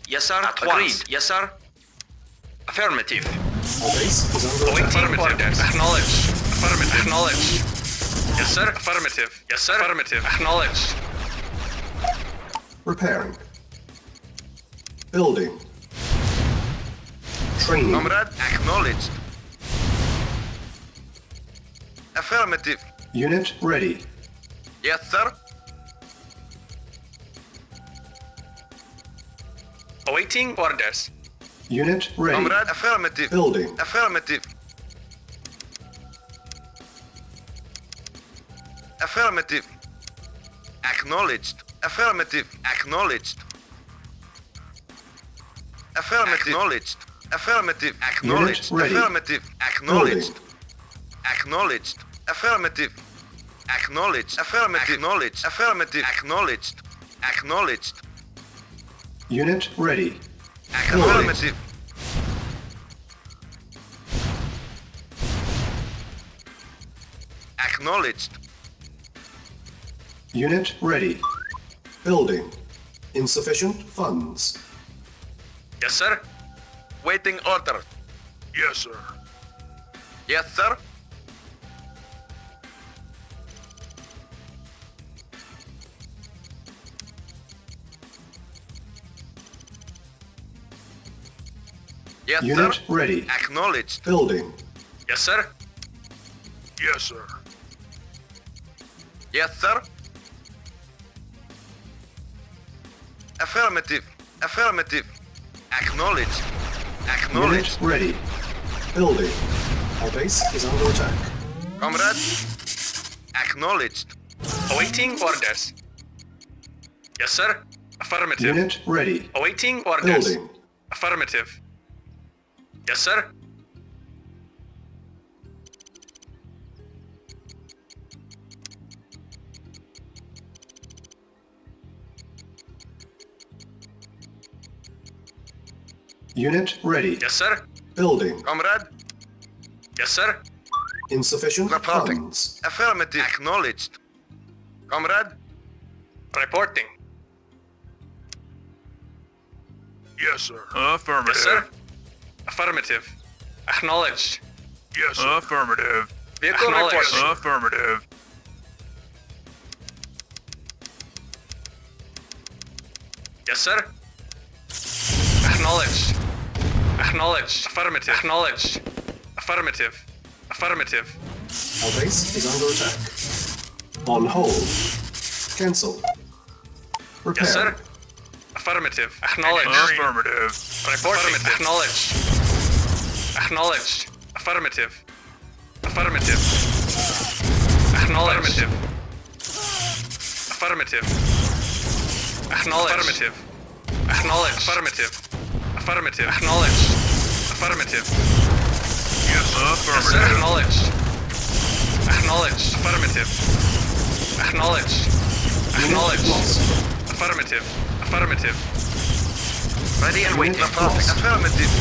Yes, sir. At Agreed. once. Yes, sir. Affirmative. Our base is under attack. Awaiting orders. Acknowledged. Affirmative. Acknowledged. Yes, sir. Affirmative. Yes, sir. Affirmative. Acknowledged. Repairing. Building. Training. Comrade, acknowledged. Affirmative. Unit ready. Yes, sir. Awaiting orders. Unit ready. Comrade, affirmative. Building. Affirmative. Affirmative. Acknowledged. Affirmative. Acknowledged. Affirmative. Acknowledged. Affirmative. Acknowledged. ready. Affirmative. Acknowledged. Acknowledged. Affirmative. Acknowledged. Affirmative. Acknowledged. Affirmative. Acknowledged. Acknowledged. Unit ready. Affirmative. Acknowledged. Unit ready. Building. Insufficient funds. Yes, sir. Waiting order. Yes, sir. Yes, sir. Yes, Unit sir. ready. Acknowledged. Building. Yes, sir. Yes, sir. Yes, sir. Affirmative. Affirmative. Acknowledged. Acknowledged. Unit ready. Building. Our base is under attack. Comrade. Acknowledged. Awaiting orders. Yes, sir. Affirmative. Unit ready. Awaiting orders. Building. Affirmative. Yes, sir. Unit ready. Yes, sir. Building. Comrade. Yes, sir. Insufficient Reporting. funds. Affirmative. Acknowledged. Comrade. Reporting. Yes, sir. Affirmative. Yes, sir. Affirmative. Acknowledged. Yes, sir. Affirmative. Vehicle Acknowledged. reporting. Affirmative. Yes, sir. Acknowledged. Acknowledged. Affirmative. Acknowledged. Affirmative. Affirmative. Our base is under attack. On hold. Cancel. Repair. Yes, sir. Affirmative. Acknowledged. Affirmative. Reporting. Acknowledged. Acknowledged. Affirmative. Affirmative. Acknowledged. Affirmative. Acknowledged. Affirmative. Acknowledged. Affirmative. Affirmative. Acknowledged. Affirmative. Yes, Yes, sir. affirmative. Acknowledged. Acknowledged. Affirmative. Acknowledged. Acknowledged. Lost. Affirmative. Affirmative. Ready and waiting. Unit Reporting. lost. Affirmative.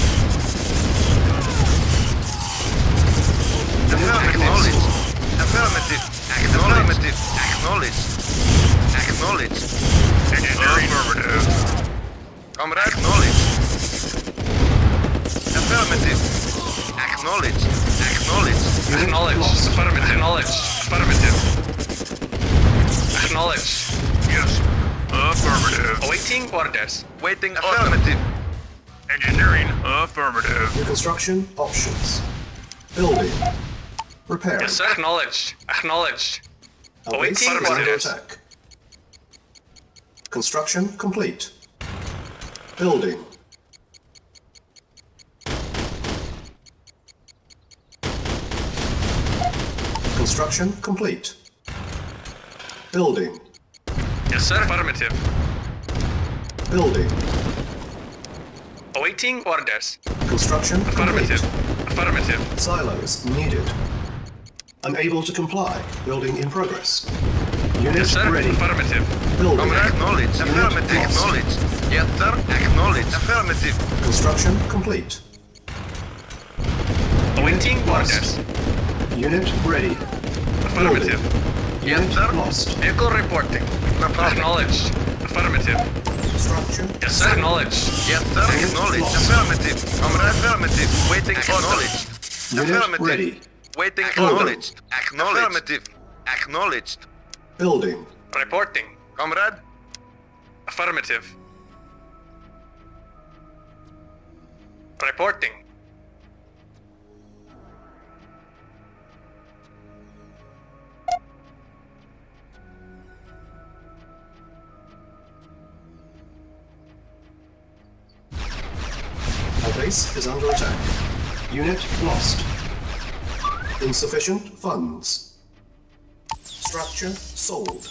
Affirmative. Affirmative. Affirmative. Acknowledged. Acknowledged. Affirmative. Comrade. Acknowledged. Affirmative. Acknowledged. Acknowledged. Acknowledged. lost. Affirmative. Acknowledged. Affirmative. Acknowledged. Yes, sir. Affirmative. Awaiting orders. Waiting. Affirmative. Engineering. Affirmative. New construction options. Building. Repair. Yes, sir. Acknowledged. Acknowledged. Our base is Awaiting under orders. attack. Construction complete. Building. Construction complete. Building. Yes, sir. Affirmative. Building. Awaiting orders. Construction Affirmative. complete. Affirmative. Silos needed. Unable to comply. Building in progress. Unit Yes, sir. ready. Affirmative. Building. Comrade. Acknowledged. Unit Affirmative. lost. Acknowledged. Yes, sir. Acknowledged. Affirmative. Construction complete. Awaiting lost. orders. Unit ready. Affirmative. Yes, Unit sir. lost. Vehicle reporting. Reporting. Acknowledged. Affirmative. Structure. Yes, sir. Acknowledged. Yes, sir. Acknowledged. Affirmative. Comrade, affirmative. Waiting. Acknowledged. Unit Affirmative. ready. Waiting. Building. Acknowledged. Acknowledged. Affirmative. Acknowledged. Building. Reporting. Comrade. Affirmative. Reporting. Our base is under attack. Unit lost. Insufficient funds. Structure sold.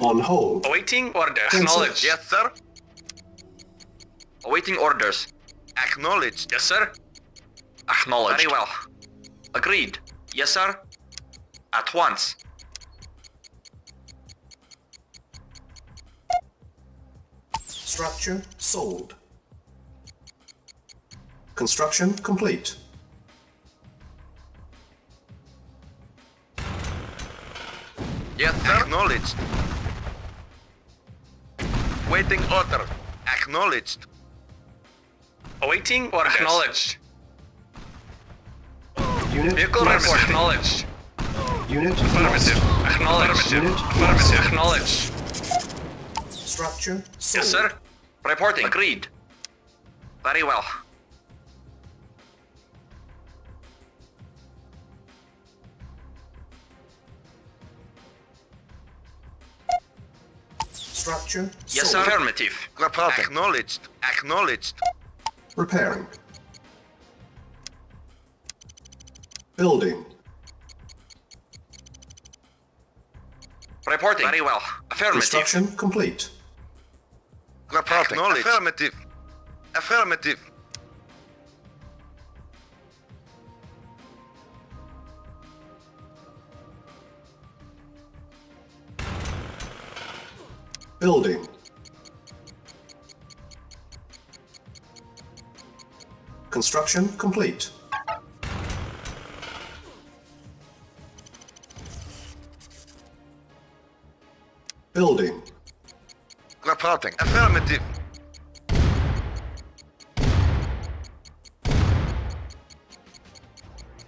On hold. Awaiting order. Cancel. Acknowledged. Yes, sir. Awaiting orders. Acknowledged. Yes, sir. Acknowledged. Very well. Agreed. Yes, sir. At once. Structure sold. Construction complete. Yes, sir. Acknowledged. Waiting order. Acknowledged. Awaiting order. Acknowledged. Unit Vehicle lost. report. Acknowledged. Unit Affirmative. lost. Acknowledged. Unit Affirmative. lost. Acknowledged. Structure sold. Yes, sir. Reporting. Agreed. Very well. Structure Yes, sold. sir. Affirmative. Reporting. Acknowledged. Acknowledged. Repairing. Building. Reporting. Very well. Affirmative. Construction complete. Reporting. Affirmative. Affirmative. Building. Construction complete. Building. Reporting. Affirmative.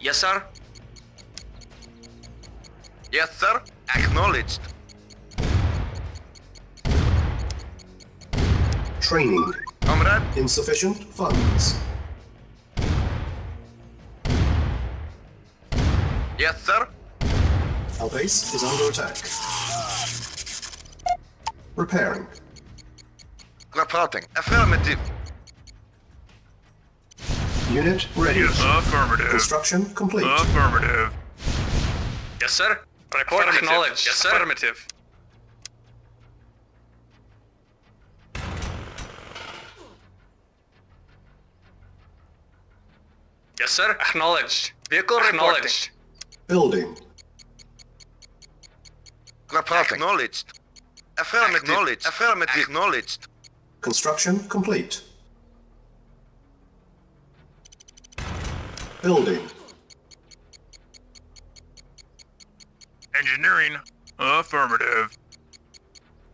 Yes, sir. Yes, sir. Acknowledged. Training. Comrade. Insufficient funds. Yes, sir. Our base is under attack. Repairing. Reporting. Affirmative. Unit ready. Yes, affirmative. Construction complete. Affirmative. Yes, sir. Report. Affirmative. Acknowledged. Yes, sir. Affirmative. Yes, sir. Acknowledged. Vehicle acknowledged. Building. Reporting. Acknowledged. Affirmative. Acknowledged. Affirmative. Acknowledged. Construction complete. Building. Engineering. Affirmative.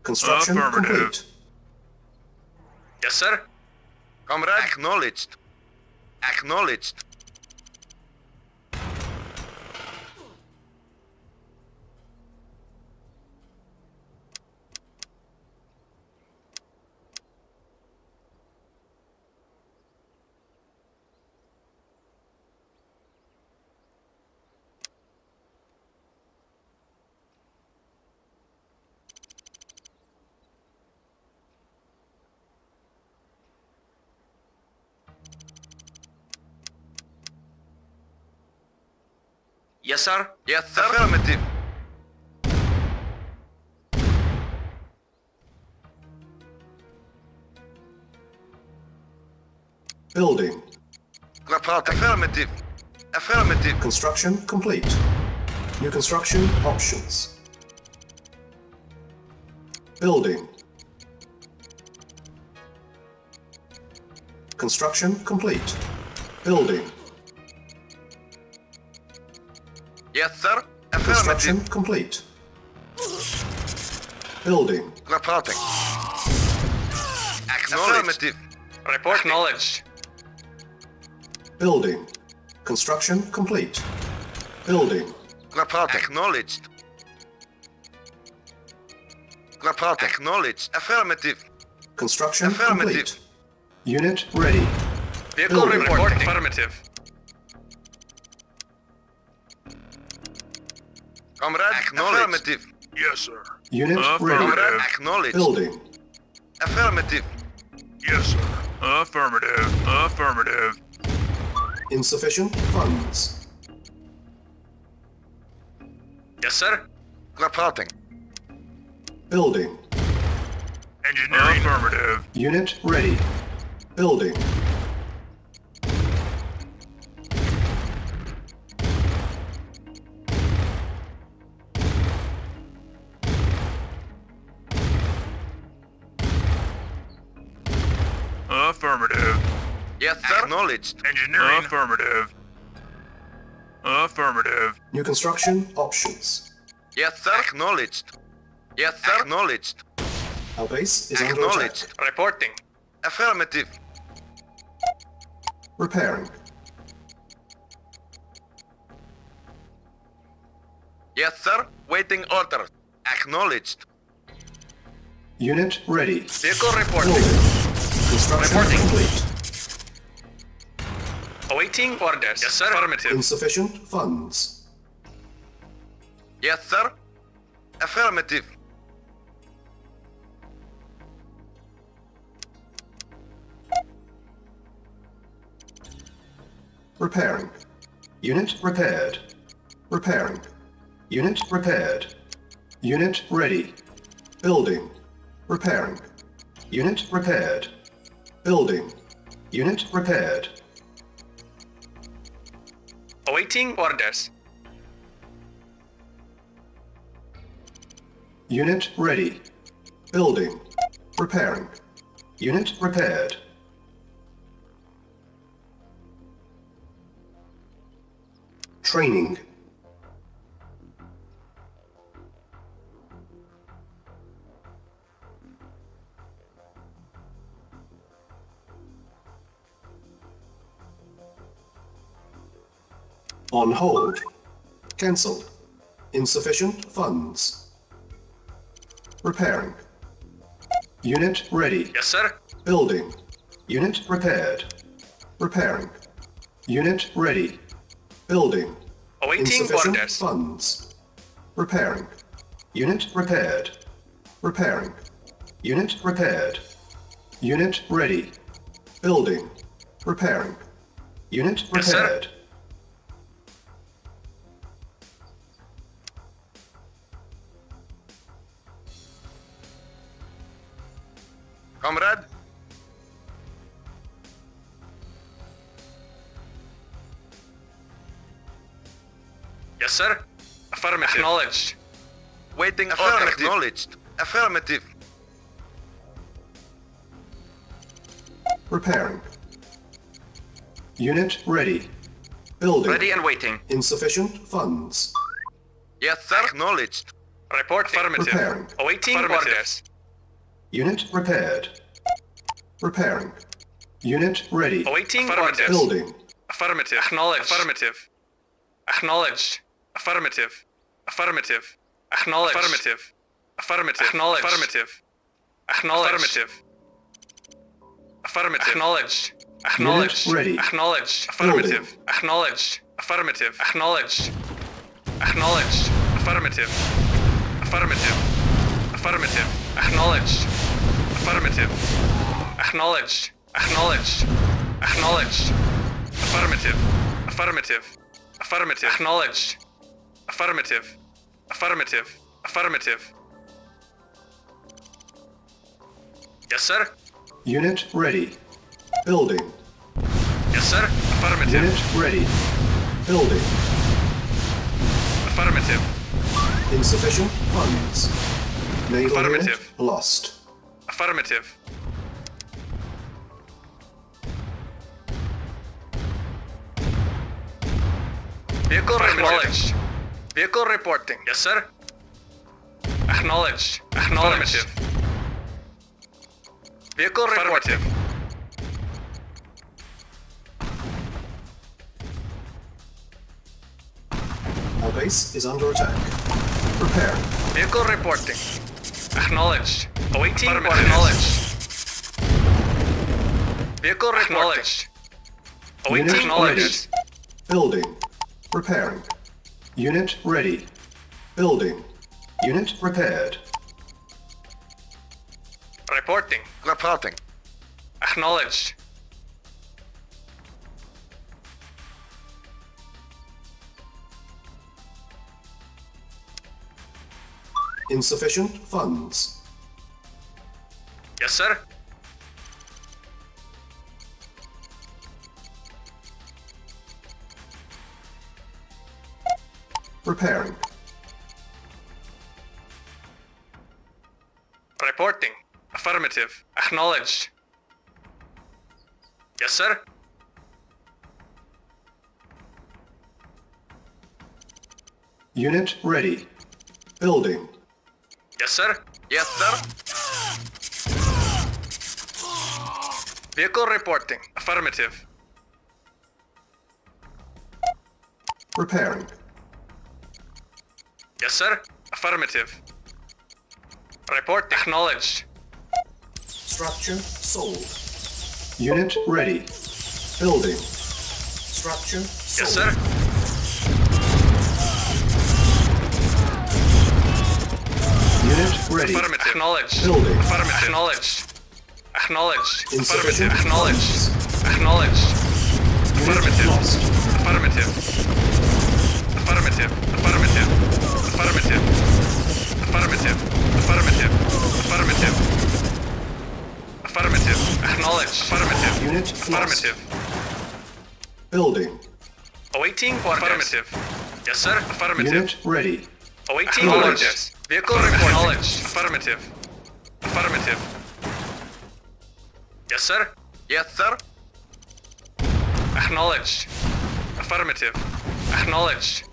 Construction Affirmative. complete. Yes, sir. Comrade. Acknowledged. Acknowledged. Yes, sir. Yes, sir. Affirmative. Building. Reporting. Affirmative. Affirmative. Construction complete. New construction options. Building. Construction complete. Building. Yes, sir. Construction Affirmative. complete. Building. Reporting. Affirmative. Report knowledge. Building. Construction complete. Building. Reporting. Acknowledged. Reporting. Acknowledged. Affirmative. Construction Affirmative. complete. Unit ready. Vehicle Building. report affirmative. Comrade. Affirmative. Yes, sir. Unit ready. Comrade. Acknowledged. Building. Affirmative. Yes, sir. Affirmative. Affirmative. Insufficient funds. Yes, sir. Reporting. Building. Engineering. Affirmative. Unit ready. Building. Affirmative. Yes, sir. Acknowledged. Engineering. Affirmative. Affirmative. New construction options. Yes, sir. Acknowledged. Yes, sir. Acknowledged. Our base is under attack. Acknowledged. Reporting. Affirmative. Repairing. Yes, sir. Waiting orders. Acknowledged. Unit ready. Vehicle reporting. Building. Construction Reporting. complete. Awaiting orders. Yes, sir. Affirmative. Insufficient funds. Yes, sir. Affirmative. Repairing. Unit repaired. Repairing. Unit repaired. Unit ready. Building. Repairing. Unit repaired. Building. Unit repaired. Awaiting orders. Unit ready. Building. Repairing. Unit repaired. Training. On hold. Cancelled. Insufficient funds. Repairing. Unit ready. Yes, sir. Building. Unit repaired. Repairing. Unit ready. Building. Awaiting Insufficient orders. funds. Repairing. Unit repaired. Repairing. Unit repaired. Unit ready. Building. Repairing. Unit Yes, sir. repaired. Comrade. Yes, sir. Affirmative. Acknowledged. Waiting order. Acknowledged. Affirmative. Repairing. Unit ready. Building. Ready and waiting. Insufficient funds. Yes, sir. Acknowledged. Report affirmative. Repairing. Awaiting orders. Unit repaired. Repairing. Unit ready. Awaiting orders. Building. Affirmative. Acknowledged. Affirmative. Acknowledged. Affirmative. Affirmative. Acknowledged. Affirmative. Affirmative. Acknowledged. Affirmative. Acknowledged. Affirmative. Acknowledged. Acknowledged. Unit ready. Acknowledged. Affirmative. Acknowledged. Affirmative. Acknowledged. Acknowledged. Affirmative. Affirmative. Affirmative. Acknowledged. Affirmative. Acknowledged. Acknowledged. Acknowledged. Affirmative. Affirmative. Affirmative. Acknowledged. Affirmative. Affirmative. Affirmative. Yes, sir. Unit ready. Building. Yes, sir. Affirmative. Unit ready. Building. Affirmative. Insufficient funds. Naval unit Affirmative. lost. Affirmative. Vehicle acknowledged. Vehicle reporting. Yes, sir. Acknowledged. Acknowledged. Vehicle reporting. Our base is under attack. Preparing. Vehicle reporting. Acknowledged. Awaiting orders. Acknowledged. Vehicle acknowledged. Awaiting Unit acknowledged. Building. Repairing. Unit ready. Building. Unit repaired. Reporting. Reporting. Acknowledged. Insufficient funds. Yes, sir. Repairing. Reporting. Affirmative. Acknowledged. Yes, sir. Unit ready. Building. Yes, sir. Yes, sir. Vehicle reporting. Affirmative. Repairing. Yes, sir. Affirmative. Report acknowledged. Structure sold. Unit ready. Building. Structure sold. Yes, sir. Unit ready. Affirmative. Acknowledged. Building. Affirmative. Acknowledged. Acknowledged. Insufficient Affirmative. Acknowledged. funds. Acknowledged. Unit Affirmative. lost. Affirmative. Affirmative. Affirmative. Affirmative. Affirmative. Affirmative. Affirmative. Affirmative. Acknowledged. Affirmative. Unit lost. Affirmative. Building. Awaiting orders. Affirmative. Yes, sir. Affirmative. Unit ready. Awaiting orders. Vehicle acknowledged. Affirmative. Affirmative. Yes, sir. Yes, sir. Acknowledged. Affirmative. Acknowledged.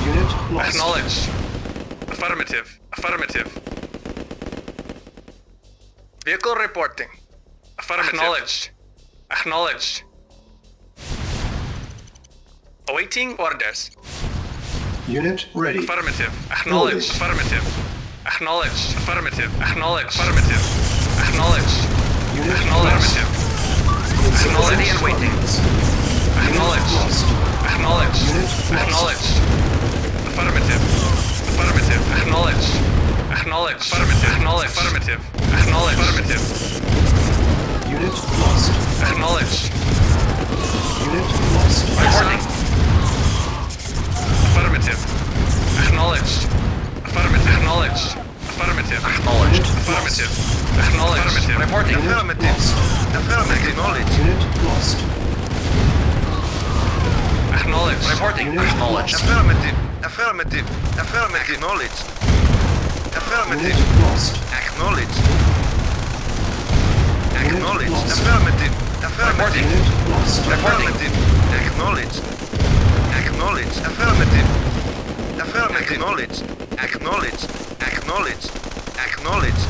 Unit lost. Acknowledged. Affirmative. Affirmative. Vehicle reporting. Affirmative. Acknowledged. Acknowledged. Awaiting orders. Unit ready. Affirmative. Acknowledged. Building. Affirmative. Acknowledged. Affirmative. Acknowledged. Affirmative. Acknowledged. Unit Acknowledged. lost. Acknowledged. Insufficient And waiting. funds. Acknowledged. Unit lost. Acknowledged. Unit lost. Acknowledged. Affirmative. Affirmative. Acknowledged. Acknowledged. Affirmative. Acknowledged. Affirmative. Acknowledged. Affirmative. Unit lost. Acknowledged. Unit lost. Reporting. Affirmative. Acknowledged. Affirmative. Acknowledged. Affirmative. Acknowledged. Affirmative. Acknowledged. Affirmative. Reporting. Unit Affirmative. lost. Affirmative. Acknowledged. Unit lost. Acknowledged. Reporting. Unit Acknowledged. lost. Affirmative. Affirmative. Affirmative. Acknowledged. Affirmative. Unit lost. Acknowledged. Unit Acknowledged. lost. Affirmative. Affirmative. Unit lost. Affirmative. Acknowledged. Acknowledged. Affirmative. Affirmative. Acknowledged. Acknowledged. Acknowledged. Acknowledged.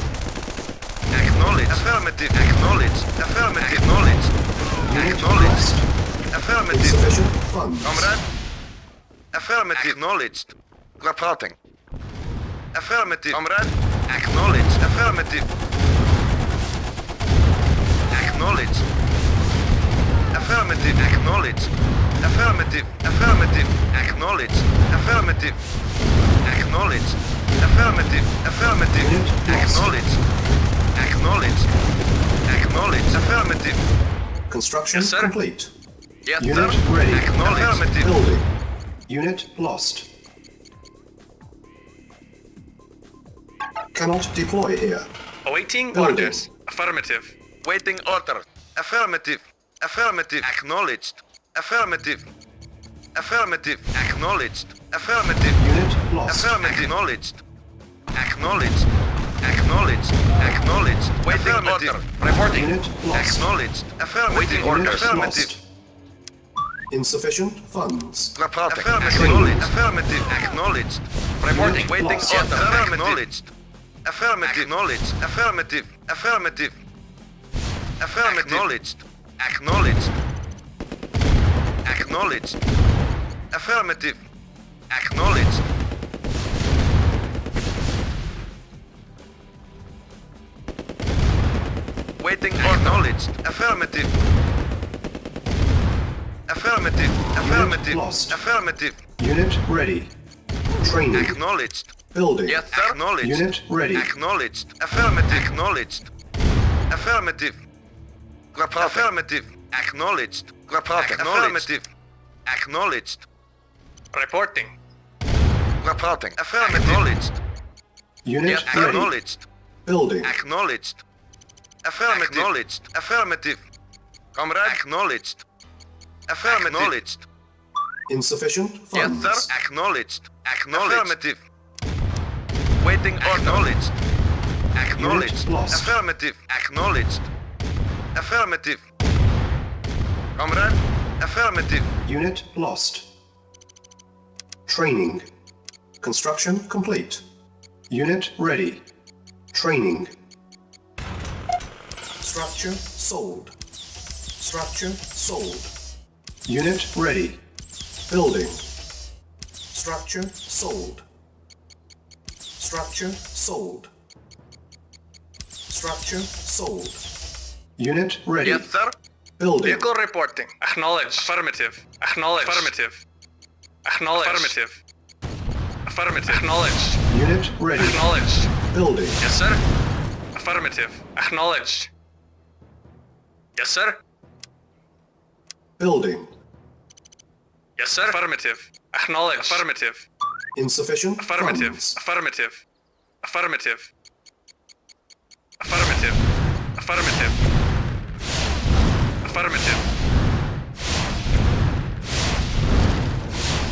Acknowledged. Affirmative. Acknowledged. Affirmative. Acknowledged. Unit Acknowledged. lost. Affirmative. Insufficient funds. Comrade. Affirmative. Acknowledged. Reporting. Affirmative. Comrade. Acknowledged. Affirmative. Acknowledged. Affirmative. Acknowledged. Affirmative. Affirmative. Acknowledged. Affirmative. Acknowledged. Affirmative. Affirmative. Unit lost. Acknowledged. Acknowledged. Acknowledged. Affirmative. Construction Yes, sir. complete. Yes, Unit sir. ready. Acknowledged. Affirmative. Building. Unit lost. Cannot deploy here. Awaiting Building. orders. Affirmative. Waiting order. Affirmative. Affirmative. Acknowledged. Affirmative. Affirmative. Acknowledged. Affirmative. Unit lost. Affirmative. Acknowledged. Acknowledged. Acknowledged. Acknowledged. Waiting order. Reporting. Unit lost. Acknowledged. Affirmative. Unit Affirmative. lost. Insufficient funds. Reporting. Affirmative. Affirmative. Acknowledged. Reporting. Unit Waiting lost. order. Acknowledged. Affirmative. Acknowledged. Affirmative. Affirmative. Affirmative. Acknowledged. Acknowledged. Acknowledged. Affirmative. Acknowledged. Waiting order. Acknowledged. Affirmative. Affirmative. Affirmative. lost. Affirmative. Unit ready. Training. Acknowledged. Building. Yes, sir. Acknowledged. Unit ready. Acknowledged. Affirmative. Acknowledged. Affirmative. Reporting. Affirmative. Acknowledged. Reporting. Affirmative. Acknowledged. Reporting. Reporting. Affirmative. Acknowledged. Unit Yes, ready. acknowledged. Building. Acknowledged. Affirmative. Acknowledged. Affirmative. Comrade. Acknowledged. Affirmative. Acknowledged. Insufficient Yes, funds. sir. Acknowledged. Acknowledged. Affirmative. Waiting order. Acknowledged. Acknowledged. Unit lost. Affirmative. Acknowledged. Affirmative. Comrade. Affirmative. Unit lost. Training. Construction complete. Unit ready. Training. Structure sold. Structure sold. Unit ready. Building. Structure sold. Structure sold. Structure sold. Unit ready. Yes, sir. Building. Vehicle reporting. Acknowledged. Affirmative. Acknowledged. Affirmative. Acknowledged. Affirmative. Affirmative. Acknowledged. Unit ready. Acknowledged. Building. Yes, sir. Affirmative. Acknowledged. Yes, sir. Building. Yes, sir. Affirmative. Acknowledged. Affirmative. Insufficient Affirmative. funds. Affirmative. Affirmative. Affirmative. Affirmative. Affirmative.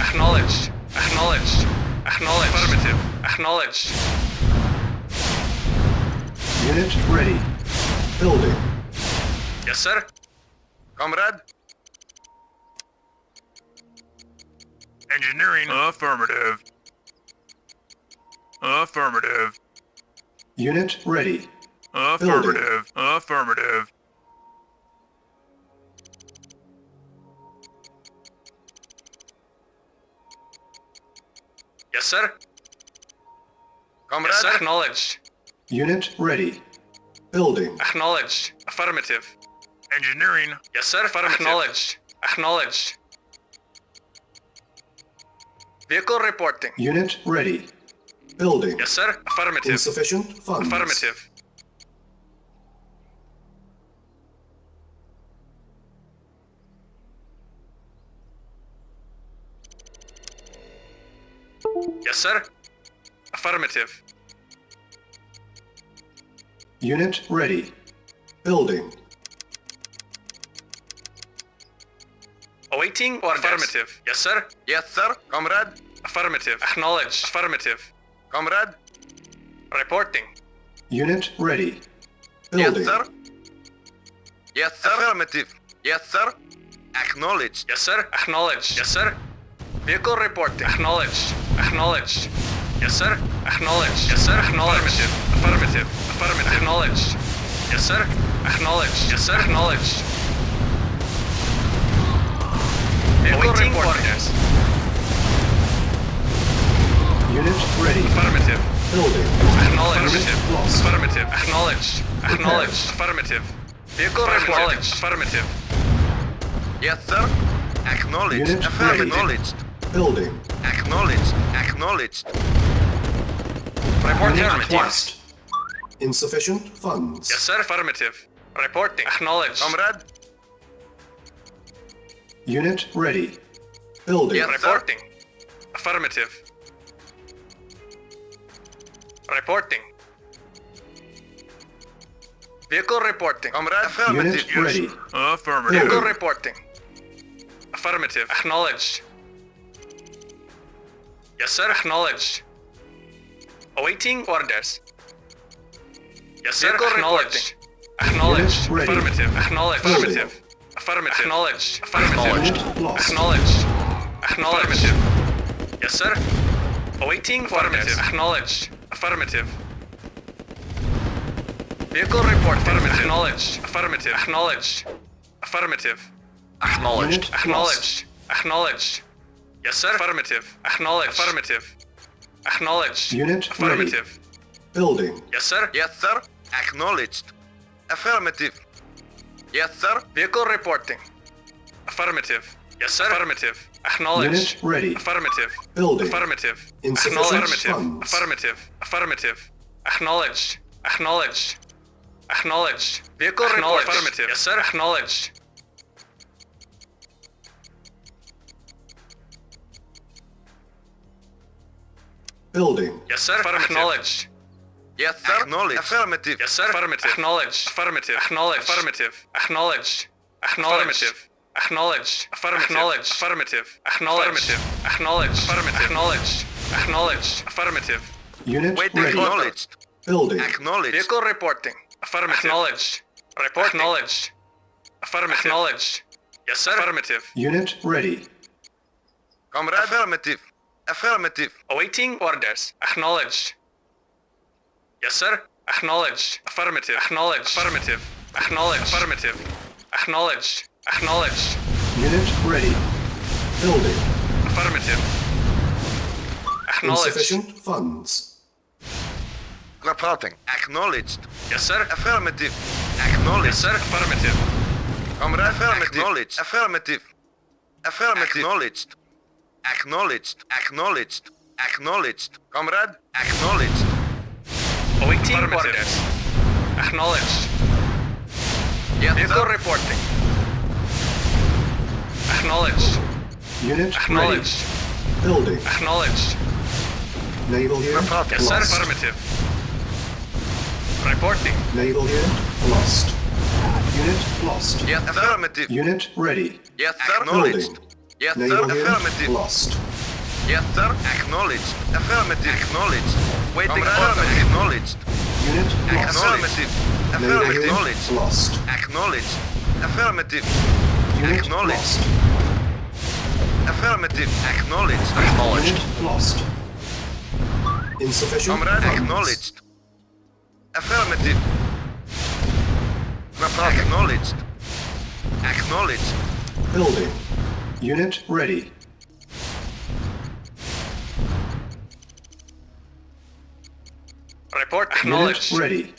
Acknowledged. Acknowledged. Acknowledged. Affirmative. Acknowledged. Unit ready. Building. Yes, sir. Comrade. Engineering. Affirmative. Affirmative. Unit ready. Affirmative. Affirmative. Yes, sir. Comrade. Yes, sir. Acknowledged. Unit ready. Building. Acknowledged. Affirmative. Engineering. Yes, sir. Affirmative. Acknowledged. Acknowledged. Vehicle reporting. Unit ready. Building. Yes, sir. Affirmative. Insufficient funds. Affirmative. Yes, sir. Affirmative. Unit ready. Building. Awaiting orders. Affirmative. Yes, sir. Yes, sir. Comrade. Affirmative. Acknowledged. Affirmative. Comrade. Reporting. Unit ready. Yes, Building. sir. Yes, sir. Affirmative. Yes, sir. Acknowledged. Yes, sir. Acknowledged. Yes, sir. Vehicle reporting. Acknowledged. Acknowledged. Yes, sir. Acknowledged. Yes, sir. Acknowledged. Affirmative. Affirmative. Acknowledged. Yes, sir. Acknowledged. Yes, sir. Acknowledged. Vehicle reporting. Unit ready. Affirmative. Building. Acknowledged. Unit lost. Affirmative. Acknowledged. Acknowledged. Affirmative. Vehicle acknowledged. Affirmative. Yes, sir. Acknowledged. Unit Affirmative. ready. Acknowledged. Building. Acknowledged. Acknowledged. Reporting. Unit Affirmative. lost. Insufficient funds. Yes, sir. Affirmative. Reporting. Acknowledged. Comrade. Unit ready. Building. Yes, sir. Reporting. Affirmative. Reporting. Vehicle reporting. Comrade. Affirmative. Unit ready. Affirmative. Vehicle Building. reporting. Affirmative. Acknowledged. Yes, sir. Acknowledged. Awaiting orders. Yes, sir. Vehicle Acknowledged. Acknowledged. Unit ready. Affirmative. Acknowledged. Building. Affirmative. Affirmative. Acknowledged. Affirmative. Unit lost. Acknowledged. Acknowledged. Yes, sir. Awaiting orders. Acknowledged. Affirmative. Vehicle report. Affirmative. Acknowledged. Affirmative. Acknowledged. Affirmative. Acknowledged. Unit Acknowledged. Acknowledged. Yes, sir. Affirmative. Acknowledged. Affirmative. Acknowledged. Unit Affirmative. Building. Yes, sir. Yes, sir. Acknowledged. Affirmative. Yes, sir. Vehicle reporting. Affirmative. Yes, sir. Affirmative. Acknowledged. Unit ready. Affirmative. Building. Affirmative. Insufficient Affirmative. funds. Affirmative. Affirmative. Acknowledged. Acknowledged. Acknowledged. Vehicle Acknowledged. Affirmative. Yes, sir. Acknowledged. Building. Yes, sir. Acknowledged. Yes, sir. Acknowledged. Affirmative. Yes, sir. Affirmative. Acknowledged. Affirmative. Acknowledged. Affirmative. Acknowledged. Acknowledged. Acknowledged. Acknowledged. Affirmative. Acknowledged. Acknowledged. Acknowledged. Acknowledged. Affirmative. Unit Waiting. ready. Acknowledged. Building. Acknowledged. Vehicle reporting. Affirmative. Acknowledged. Report. Acknowledged. Affirmative. Acknowledged. Yes, sir. Affirmative. Unit ready. Comrade. Affirmative. Affirmative. Awaiting orders. Acknowledged. Yes, sir. Acknowledged. Affirmative. Acknowledged. Affirmative. Acknowledged. Affirmative. Acknowledged. Acknowledged. Unit ready. Building. Affirmative. Acknowledged. Insufficient funds. Reporting. Acknowledged. Yes, sir. Affirmative. Yes, Acknowledged. sir. Affirmative. Comrade. Affirmative. Acknowledged. Affirmative. Affirmative. Acknowledged. Acknowledged. Acknowledged. Acknowledged. Comrade. Acknowledged. Awaiting orders. Acknowledged. Yes, Vehicle sir. reporting. Acknowledged. Unit ready. Acknowledged. Building. Acknowledged. Naval unit Reporting. Yes, sir. lost. Affirmative. Reporting. Naval unit lost. Unit lost. Yes, sir. Affirmative. Unit ready. Yes, sir. Acknowledged. Building. Yes, sir. Naval unit Affirmative. lost. Yes, sir. Acknowledged. Affirmative. Acknowledged. Waiting Comrade. order. Acknowledged. Unit lost. Acknowledged. Naval Affirmative. unit Acknowledged. lost. Acknowledged. Affirmative. Unit Acknowledged. lost. Affirmative. Acknowledged. Unit lost. Insufficient Comrade. funds. Acknowledged. Affirmative. Report. Acknowledged. Acknowledged. Building. Unit ready. Report. Unit Acknowledged. ready.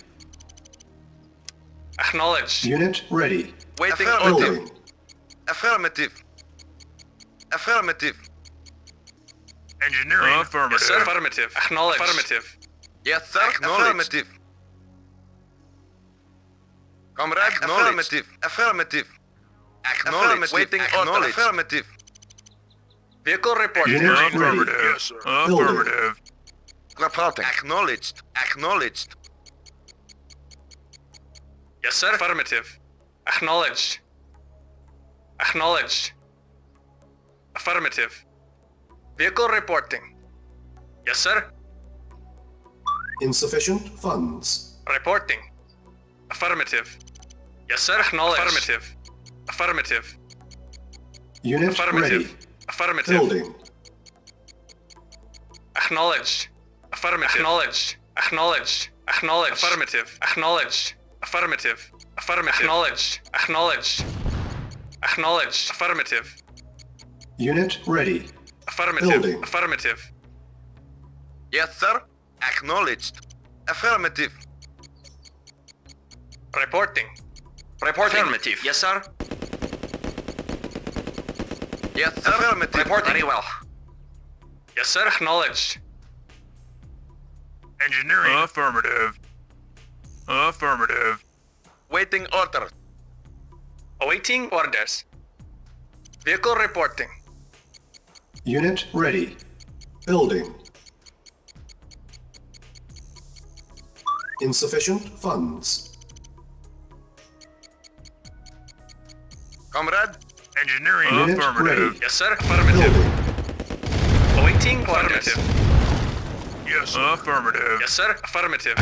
Acknowledged. Unit ready. Waiting Building. order. Affirmative. Affirmative. Engineering. Yes, sir. Affirmative. Affirmative. Acknowledged. Affirmative. Yes, sir. Affirmative. Comrade. Affirmative. Affirmative. Acknowledged. Waiting order. Affirmative. Vehicle reporting. Unit ready. Affirmative. Yes, sir. Building. Affirmative. Reporting. Acknowledged. Acknowledged. Yes, sir. Affirmative. Acknowledged. Acknowledged. Affirmative. Vehicle reporting. Yes, sir. Insufficient funds. Reporting. Affirmative. Yes, sir. Acknowledged. Affirmative. Affirmative. Unit Affirmative. ready. Affirmative. Building. Acknowledged. Affirmative. Acknowledged. Acknowledged. Acknowledged. Affirmative. Acknowledged. Affirmative. Affirmative. Acknowledged. Acknowledged. Acknowledged. Affirmative. Unit ready. Affirmative. Building. Affirmative. Yes, sir. Acknowledged. Affirmative. Reporting. Reporting. Affirmative. Yes, sir. Yes, sir. Affirmative. Reporting. Very well. Yes, sir. Acknowledged. Engineering. Affirmative. Affirmative. Waiting order. Awaiting orders. Vehicle reporting. Unit ready. Building. Insufficient funds. Comrade. Engineering. Unit Affirmative. ready. Yes, sir. Affirmative. Building. Awaiting orders. Yes, sir. Affirmative. Yes, sir. Affirmative.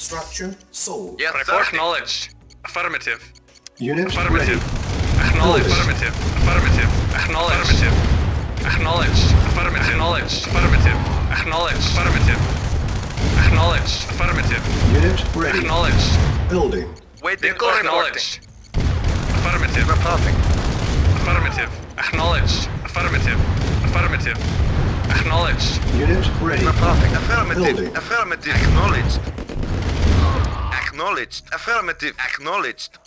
Structure sold. Yes, sir. Acknowledged. Affirmative. Unit Affirmative. ready. Acknowledged. Building. Affirmative. Affirmative. Acknowledged. Acknowledged. Affirmative. Acknowledged. Affirmative. Acknowledged. Affirmative. Acknowledged. Affirmative. Unit ready. Acknowledged. Building. Waiting Vehicle order. acknowledged. Affirmative. Reporting. Affirmative. Acknowledged. Affirmative. Affirmative. Acknowledged. Unit ready. Reporting. Affirmative. Building. Affirmative. Acknowledged. Acknowledged. Affirmative. Acknowledged.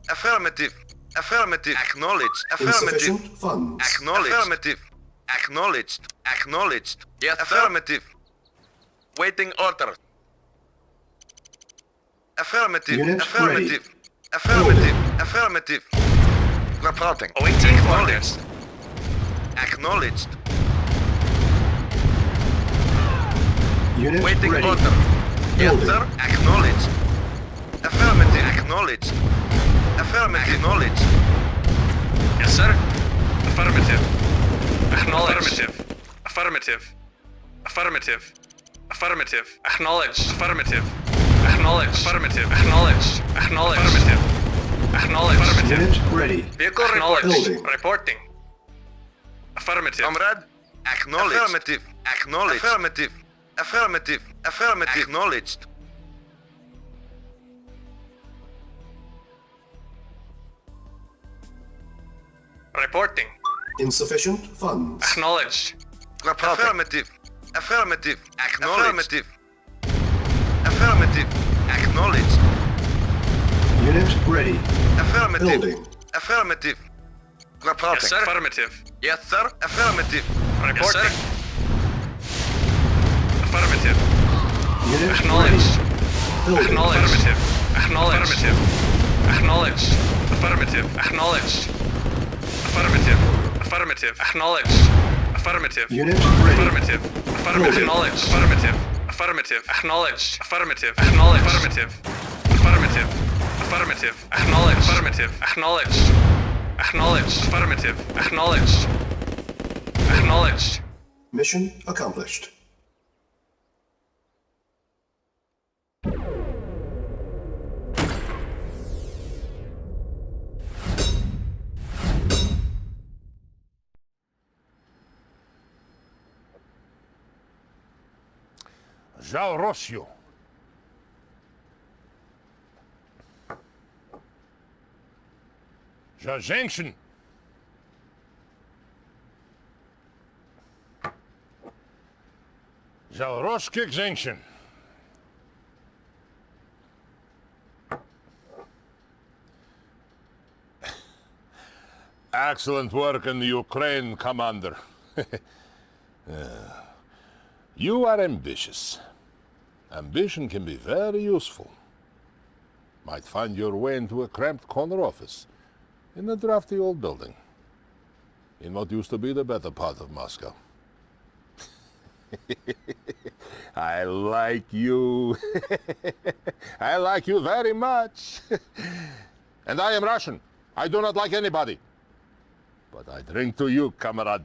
Affirmative. Affirmative. Acknowledged. Affirmative. Insufficient funds. Acknowledged. Affirmative. Acknowledged. Acknowledged. Yes, affirmative. Waiting order. Affirmative. Unit Affirmative. ready. Affirmative. Affirmative. Reporting. Awaiting Acknowledged. Acknowledged. Unit Waiting ready. order. Yes, Building. sir. Acknowledged. Affirmative. Acknowledged. Affirmative. Acknowledged. Yes, sir. Affirmative. Acknowledged. Affirmative. Affirmative. Affirmative. Acknowledged. Affirmative. Acknowledged. Affirmative. Acknowledged. Acknowledged. Affirmative. Acknowledged. Affirmative. Unit ready. Vehicle acknowledged. Building. Reporting. Affirmative. Comrade. Acknowledged. Affirmative. Acknowledged. Affirmative. Affirmative. Affirmative. Acknowledged. Reporting. Insufficient funds. Acknowledged. Affirmative. Affirmative. Acknowledged. Affirmative. Acknowledged. Unit ready. Affirmative. Building. Affirmative. Reporting. Yes, sir. Affirmative. Yes, sir. Affirmative. Reporting. Yes, sir. Affirmative. Unit Acknowledged. ready. Building. Acknowledged. Affirmative. Acknowledged. Affirmative. Acknowledged. Affirmative. Affirmative. Acknowledged. Affirmative. Unit ready. Affirmative. Affirmative. Building. Acknowledged. Affirmative. Affirmative. Acknowledged. Affirmative. Acknowledged. Affirmative. Affirmative. Affirmative. Acknowledged. Affirmative. Acknowledged. Acknowledged. Affirmative. Acknowledged. Acknowledged. Mission accomplished. Žal Rossio. Žal Jensen. Žal Roskik Jensen. Excellent work in the Ukraine, Commander. You are ambitious. Ambition can be very useful. Might find your way into a cramped corner office in a drafty old building in what used to be the better part of Moscow. I like you. I like you very much. And I am Russian. I do not like anybody. But I drink to you, comrade.